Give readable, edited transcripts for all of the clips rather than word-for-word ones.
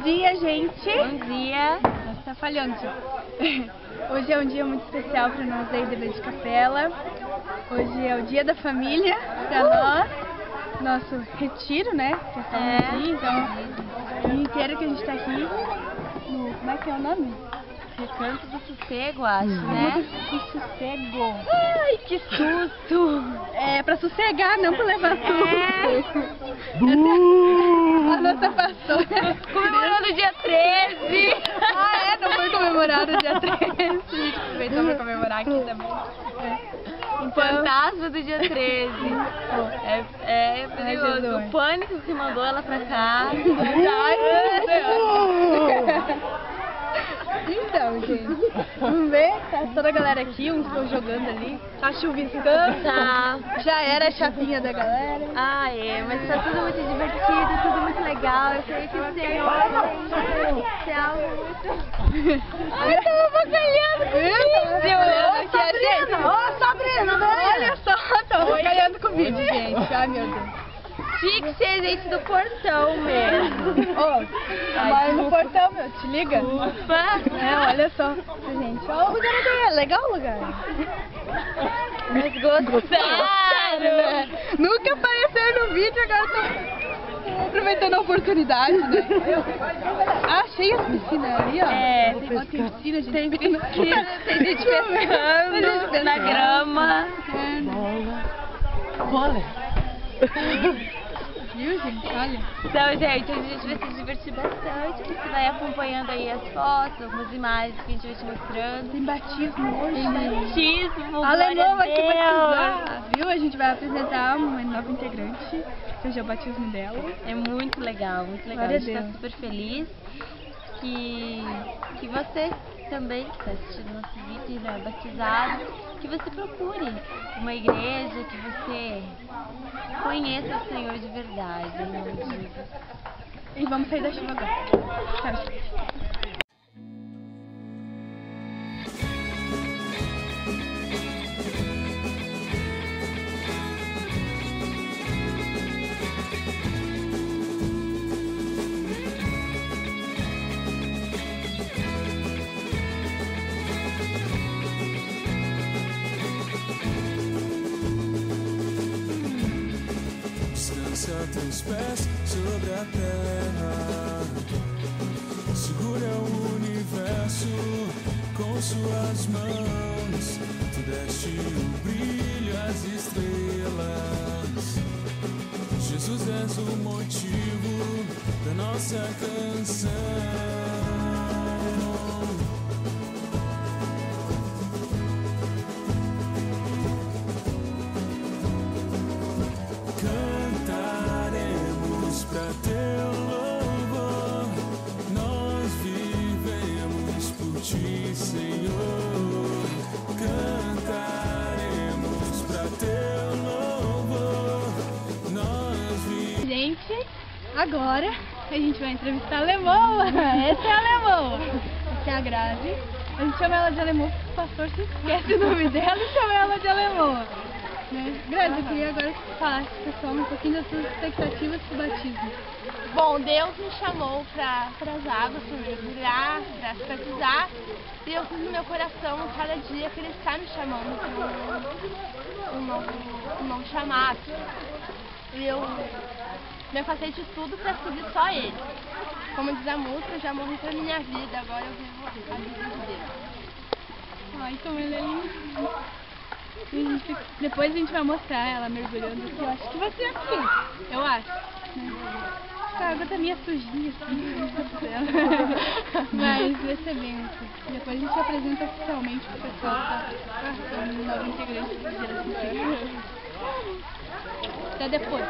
dia, gente! Bom dia! Nossa, tá falhando. Hoje é um dia muito especial para nós aí da Vida de Capela. Hoje é o dia da família para nós. Nosso retiro, né? Que é só um dia, então o dia inteiro que a gente tá aqui no... Como é que é o nome? Recanto do Sossego, acho, né? Que sossego! Ai, que susto! É pra sossegar, não pra levar susto. A nossa pastora Comemorando o dia 13! Ah, é? Não foi comemorado o dia 13. A gente aproveitou pra comemorar aqui também. O fantasma do dia 13. É perigoso. Jesus. O pânico que mandou ela pra cá. Então, gente, vamos ver, tá toda a galera aqui, uns estão jogando ali, tá chuviscando, Tá. já era a chapinha da galera. Ah, é, mas tá tudo muito divertido, tudo muito legal. Eu sei que o Senhor é algo muito... Ai, tô avacalhando com o vídeo! Aqui a gente. Ô, Sabrina, olha só, tô avacalhando com o vídeo, gente. Ai, meu Deus. Tinha que ser gente do portão mesmo. Mas no portão, meu, te liga. É, olha só, gente. Ó, o lugar é legal o lugar. Mas gostaram! Nunca apareceu no vídeo, agora tô aproveitando a oportunidade, né? Ah, achei as piscinas ali, ó. É, tem piscina, gente. Tem piscina, tem gente pescando na grama. Bola. Viu, gente? Olha. Então, gente, hoje a gente vai se divertir bastante. Você vai acompanhando aí as fotos, algumas imagens que a gente vai te mostrando. Tem batismo hoje. Tem batismo, Alemão vai te glória a batizar, viu? A gente vai apresentar uma nova integrante, seja o batismo dela. Deus. É muito legal, muito legal. Glória A gente a tá Deus. super feliz que você também, que está assistindo nosso vídeo, né, batizado, que você procure uma igreja, que você conheça o Senhor de verdade, em nome de Jesus. E vamos sair da chuva agora. Tchau, gente. Descansa teus pés sobre a terra, segura o universo com suas mãos. Tu deste o brilho às estrelas. Jesus és o motivo da nossa canção. Pra teu louvor, nós vivemos por ti, Senhor. Cantaremos pra teu louvor, nós vivemos. Gente, agora a gente vai entrevistar a Lemoa. Essa é a Lemoa. Essa é a Grazi. A gente chama ela de Alemoa porque o pastor se esquece o nome dela e chama ela de Alemoa. Grazi, eu queria agora que você falasse pessoal um pouquinho das suas expectativas para o batismo. Bom, Deus me chamou para as águas, para mergulhar, para se batizar, e eu sinto no meu coração cada dia que Ele está me chamando para um novo chamado. E eu me afastei de tudo para seguir só Ele. Como diz a música, eu já morri para minha vida, agora eu vivo a vida de Deus. Ai, como ela é linda. Depois a gente vai mostrar ela mergulhando aqui. Eu acho que vai ser aqui. Eu acho. A água tá meio sujinha assim. Mas vai ser bem aqui. Depois a gente apresenta oficialmente pro pessoal que tá passando, nova integrante do Geração. Até depois.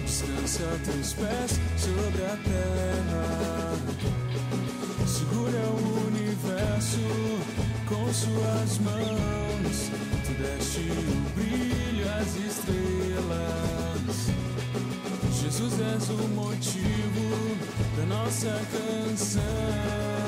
Descansa teus pés sobre a terra, segura o universo com suas mãos, tu deste o brilho às estrelas. Jesus és o motivo da nossa canção.